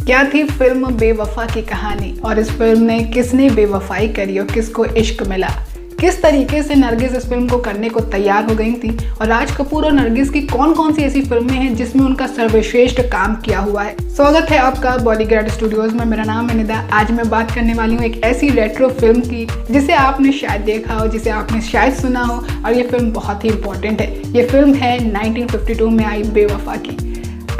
क्या थी फिल्म बेवफा की कहानी और इस फिल्म ने किसने बेवफाई करी और किसको इश्क मिला, किस तरीके से नरगिस इस फिल्म को करने को तैयार हो गई थी और राज कपूर और नरगिस की कौन कौन सी ऐसी फिल्में हैं जिसमें उनका सर्वश्रेष्ठ काम किया हुआ है। स्वागत है आपका बॉडीगार्ड स्टूडियोज में। मेरा नाम है निदा। आज मैं बात करने वाली हूँ एक ऐसी रेट्रो फिल्म की जिसे आपने शायद देखा हो, जिसे आपने शायद सुना हो, और ये फिल्म बहुत ही इंपॉर्टेंट है। ये फिल्म है 1952 में आई बेवफा की।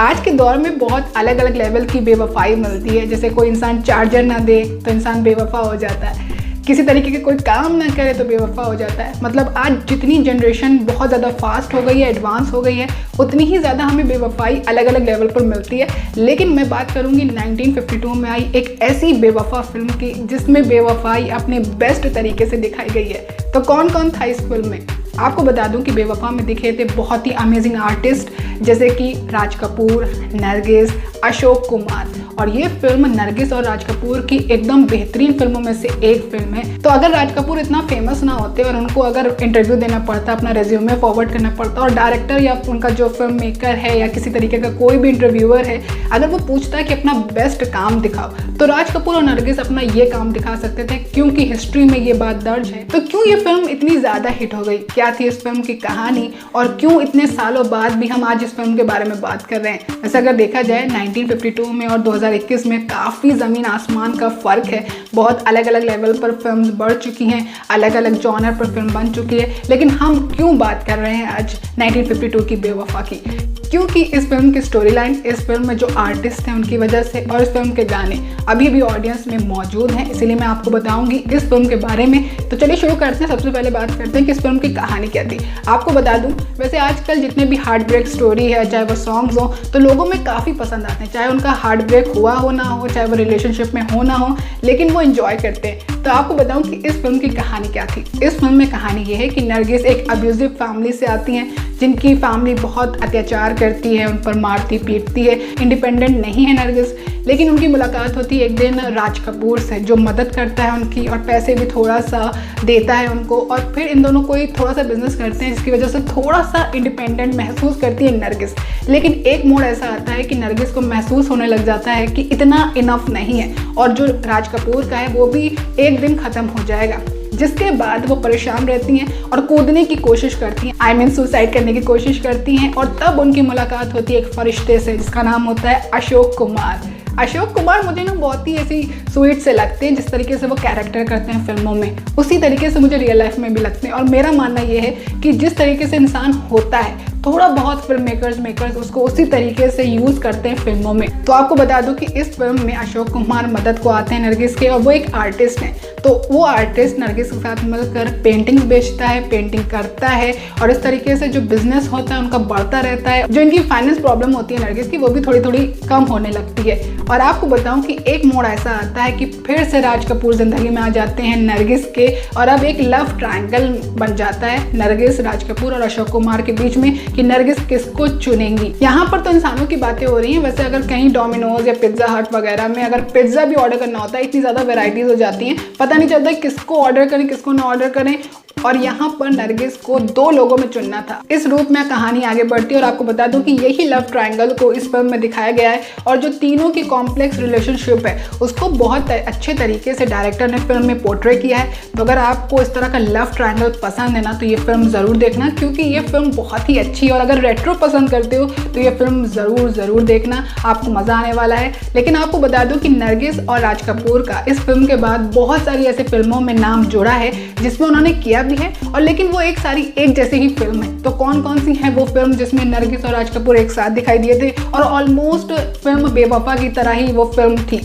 आज के दौर में बहुत अलग अलग लेवल की बेवफाई मिलती है। जैसे कोई इंसान चार्जर ना दे तो इंसान बेवफा हो जाता है, किसी तरीके के कोई काम ना करे तो बेवफा हो जाता है। मतलब आज जितनी जनरेशन बहुत ज़्यादा फास्ट हो गई है, एडवांस हो गई है, उतनी ही ज़्यादा हमें बेवफाई अलग अलग लेवल पर मिलती है। लेकिन मैं बात करूँगी 1952 में आई एक ऐसी बेवफा फिल्म की जिसमें बेवफाई अपने बेस्ट तरीके से दिखाई गई है। तो कौन कौन था इस फिल्म में? आपको बता दूं कि बेवफा में दिखे थे बहुत ही अमेजिंग आर्टिस्ट जैसे कि राज कपूर, नरगिस, अशोक कुमार। और ये फिल्म नरगिस और राज कपूर की एकदम बेहतरीन फिल्मों में से एक फिल्म है। तो अगर राज कपूर इतना फेमस ना होते और उनको अगर इंटरव्यू देना पड़ता, अपना रेज्यूमे फॉरवर्ड करना पड़ता और डायरेक्टर या उनका जो फिल्म मेकर है या किसी तरीके का कोई भी इंटरव्यूअर है, अगर वो पूछता है कि अपना बेस्ट काम दिखाओ, तो राज कपूर और नरगिस अपना ये काम दिखा सकते थे क्योंकि हिस्ट्री में ये बात दर्ज है। तो क्यों ये फिल्म इतनी ज़्यादा हिट हो गई, क्या थी इस फिल्म की कहानी और क्यों इतने सालों बाद भी हम आज इस फिल्म के बारे में बात कर रहे हैं? वैसे अगर देखा जाए 1952 में और 2021 में काफ़ी ज़मीन आसमान का फ़र्क है। बहुत अलग अलग लेवल पर फिल्म्स बढ़ चुकी हैं, अलग अलग जॉनर पर फिल्म बन चुकी है। लेकिन हम क्यों बात कर रहे हैं आज 1952 की बेवफा की? क्योंकि इस फिल्म की स्टोरी लाइन, इस फिल्म में जो आर्टिस्ट हैं उनकी वजह से और इस फिल्म के गाने अभी भी ऑडियंस में मौजूद हैं। इसीलिए मैं आपको बताऊंगी इस फिल्म के बारे में। तो चलिए शुरू करते हैं। सबसे पहले बात करते हैं कि इस फिल्म की कहानी क्या थी। आपको बता दूं, वैसे आजकल जितने भी हार्ट ब्रेक स्टोरी है, चाहे वो सॉन्ग्स हो, तो लोगों में काफ़ी पसंद आते हैं। चाहे उनका हार्ट ब्रेक हुआ हो ना हो, चाहे वो रिलेशनशिप में हो ना हो, लेकिन वो एंजॉय करते हैं। तो आपको बताऊं कि इस फिल्म की कहानी क्या थी। इस फिल्म में कहानी ये है कि नरगिस एक अब्यूजिव फैमिली से आती हैं, जिनकी फैमिली बहुत अत्याचार करती है, उन पर मारती पीटती है। इंडिपेंडेंट नहीं है नरगिस, लेकिन उनकी मुलाकात होती है एक दिन राज कपूर से, जो मदद करता है उनकी और पैसे भी थोड़ा सा देता है उनको। और फिर इन दोनों कोई थोड़ा सा बिजनेस करते हैं जिसकी वजह से थोड़ा सा इंडिपेंडेंट महसूस करती है नरगिस। लेकिन एक मोड़ ऐसा आता है कि नरगिस को महसूस होने लग जाता है कि इतना इनफ नहीं है और जो राज कपूर का है वो भी एक दिन ख़त्म हो जाएगा। जिसके बाद वो परेशान रहती हैं और कूदने की कोशिश करती हैं, सुसाइड करने की कोशिश करती हैं। और तब उनकी मुलाकात होती है एक फरिश्ते से जिसका नाम होता है अशोक कुमार। अशोक कुमार मुझे ना बहुत ही ऐसी स्वीट से लगते हैं। जिस तरीके से वो कैरेक्टर करते हैं फिल्मों में, उसी तरीके से मुझे रियल लाइफ में भी लगते हैं। और मेरा मानना ये है कि जिस तरीके से इंसान होता है, थोड़ा बहुत फिल्म मेकर्स उसको उसी तरीके से यूज़ करते हैं फिल्मों में। तो आपको बता दूं कि इस फिल्म में अशोक कुमार मदद को आते हैं नरगिस के, और वो एक आर्टिस्ट हैं। तो वो आर्टिस्ट नरगिस के साथ मिलकर पेंटिंग बेचता है, पेंटिंग करता है, और इस तरीके से जो बिजनेस होता है उनका बढ़ता रहता है। जो इनकी फाइनेंस प्रॉब्लम होती है नरगिस की, वो भी थोड़ी थोड़ी कम होने लगती है। और आपको बताऊं कि एक मोड़ ऐसा आता है कि फिर से राज कपूर जिंदगी में आ जाते हैं नरगिस के, और अब एक लव ट्रायंगल बन जाता है नरगिस, राज कपूर और अशोक कुमार के बीच में कि नरगिस किसको चुनेंगी। यहाँ पर तो इंसानों की बातें हो रही हैं। वैसे अगर कहीं डोमिनोज या पिज्जा हट वगैरह में अगर पिज्जा भी ऑर्डर करना होता है, इतनी ज़्यादा वेराइटीज हो जाती हैं, पता नहीं चलता किसको ऑर्डर करें किसको ना ऑर्डर करें। और यहाँ पर नरगिस को दो लोगों में चुनना था। इस रूप में कहानी आगे बढ़ती है और आपको बता दूं कि यही लव ट्रायंगल को इस फिल्म में दिखाया गया है। और जो तीनों की कॉम्प्लेक्स रिलेशनशिप है उसको बहुत अच्छे तरीके से डायरेक्टर ने फिल्म में पोर्ट्रे किया है। तो अगर आपको इस तरह का लव ट्रायंगल पसंद है ना, तो ये फिल्म ज़रूर देखना, क्योंकि ये फिल्म बहुत ही अच्छी है। और अगर रेट्रो पसंद करते हो तो ये फिल्म ज़रूर देखना, आपको मज़ा आने वाला है। लेकिन आपको बता दूँ कि नरगिस और राज कपूर का इस फिल्म के बाद बहुत सारी ऐसे फिल्मों में नाम जुड़ा है जिसमें उन्होंने किया भी है, और लेकिन वो एक सारी एक जैसे ही फिल्म है। तो कौन कौन सी है वो फिल्म जिसमें नरगिस और राज कपूर एक साथ दिखाई दिए थे और ऑलमोस्ट फिल्म बेवफा की तरह ही वो फिल्म थी?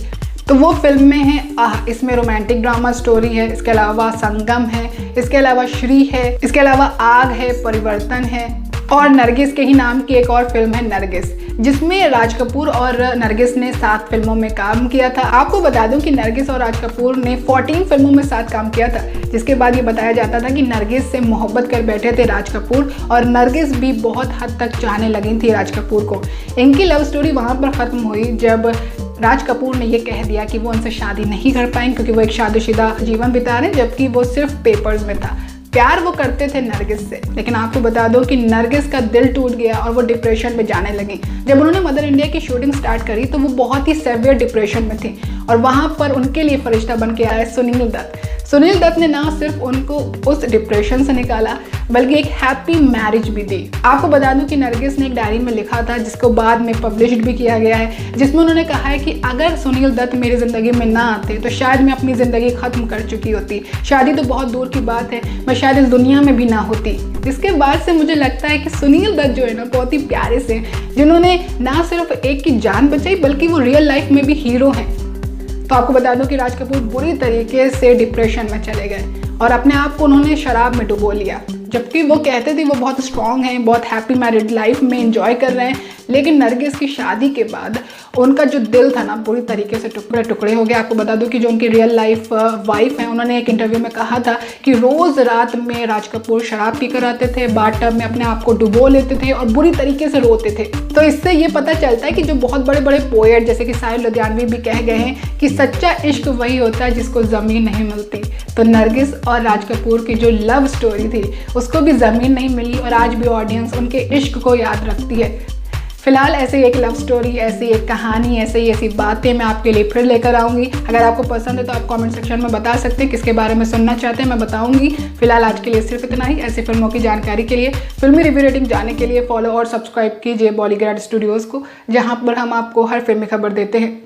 तो वो फिल्म में है इसमें रोमांटिक ड्रामा स्टोरी है, इसके अलावा संगम है, इसके अलावा श्री है, इसके अलावा आग है, परिवर्तन है, और नरगिस के ही नाम की एक और फिल्म है नरगिस, जिसमें राज कपूर और नरगिस ने 7 फिल्मों में काम किया था। आपको बता दूं कि नरगिस और राज कपूर ने 14 फिल्मों में साथ काम किया था, जिसके बाद ये बताया जाता था कि नरगिस से मोहब्बत कर बैठे थे राज कपूर, और नरगिस भी बहुत हद तक चाहने लगी थी राज कपूर को। इनकी लव स्टोरी वहाँ पर ख़त्म हुई जब राज कपूर ने ये कह दिया कि वो उनसे शादी नहीं कर पाएंगे, क्योंकि वो एक शादीशुदा जीवन बिता रहे हैं, जबकि वो सिर्फ पेपर्स में था। प्यार वो करते थे नरगिस से, लेकिन आपको बता दो कि नरगिस का दिल टूट गया और वो डिप्रेशन में जाने लगी। जब उन्होंने मदर इंडिया की शूटिंग स्टार्ट करी तो वो बहुत ही सेवियर डिप्रेशन में थी और वहाँ पर उनके लिए फरिश्ता बन के आया सुनील दत्त। सुनील दत्त ने ना सिर्फ उनको उस डिप्रेशन से निकाला बल्कि एक हैप्पी मैरिज भी दी। आपको बता दूं कि नरगिस ने एक डायरी में लिखा था जिसको बाद में पब्लिश्ड भी किया गया है, जिसमें उन्होंने कहा है कि अगर सुनील दत्त मेरी ज़िंदगी में ना आते तो शायद मैं अपनी ज़िंदगी ख़त्म कर चुकी होती, शादी तो बहुत दूर की बात है, मैं शायद इस दुनिया में भी ना होती। इसके बाद से मुझे लगता है कि सुनील दत्त जो है ना बहुत ही प्यारे से, जिन्होंने ना सिर्फ एक की जान बचाई बल्कि वो रियल लाइफ में भी हीरो हैं। तो आपको बता दूं कि राज कपूर बुरी तरीके से डिप्रेशन में चले गए और अपने आप को उन्होंने शराब में डुबो लिया, जबकि वो कहते थे वो बहुत स्ट्रॉन्ग हैं, बहुत हैप्पी मैरिड लाइफ में एंजॉय कर रहे हैं, लेकिन नरगिस की शादी के बाद उनका जो दिल था ना पूरी तरीके से टुकड़े टुकड़े हो गया। आपको बता दूं कि जो उनकी रियल लाइफ वाइफ हैं, उन्होंने एक इंटरव्यू में कहा था कि रोज़ रात में राज कपूर शराब पीकर आते थे, बाथटब में अपने आप को डुबो लेते थे और बुरी तरीके से रोते थे। तो इससे ये पता चलता है कि जो बहुत बड़े बड़े पोएट जैसे कि साहिल लुधियानवी भी कह गए हैं कि सच्चा इश्क वही होता है जिसको ज़मीन नहीं मिलती। तो नरगिस और राज कपूर की जो लव स्टोरी थी उसको भी ज़मीन नहीं मिली और आज भी ऑडियंस उनके इश्क को याद रखती है। फिलहाल ऐसे ही एक लव स्टोरी, ऐसी एक कहानी, ऐसी बातें मैं आपके लिए फिर लेकर आऊँगी। अगर आपको पसंद है तो आप कमेंट सेक्शन में बता सकते हैं किसके बारे में सुनना चाहते हैं, मैं बताऊँगी। फिलहाल आज के लिए सिर्फ इतना ही। ऐसी फिल्मों की जानकारी के लिए, फिल्मी रिव्यू रेटिंग जानने के लिए फॉलो और सब्सक्राइब कीजिए बॉलीग्राड स्टूडियोज़ को, जहाँ पर हम आपको हर फिल्मी खबर देते हैं।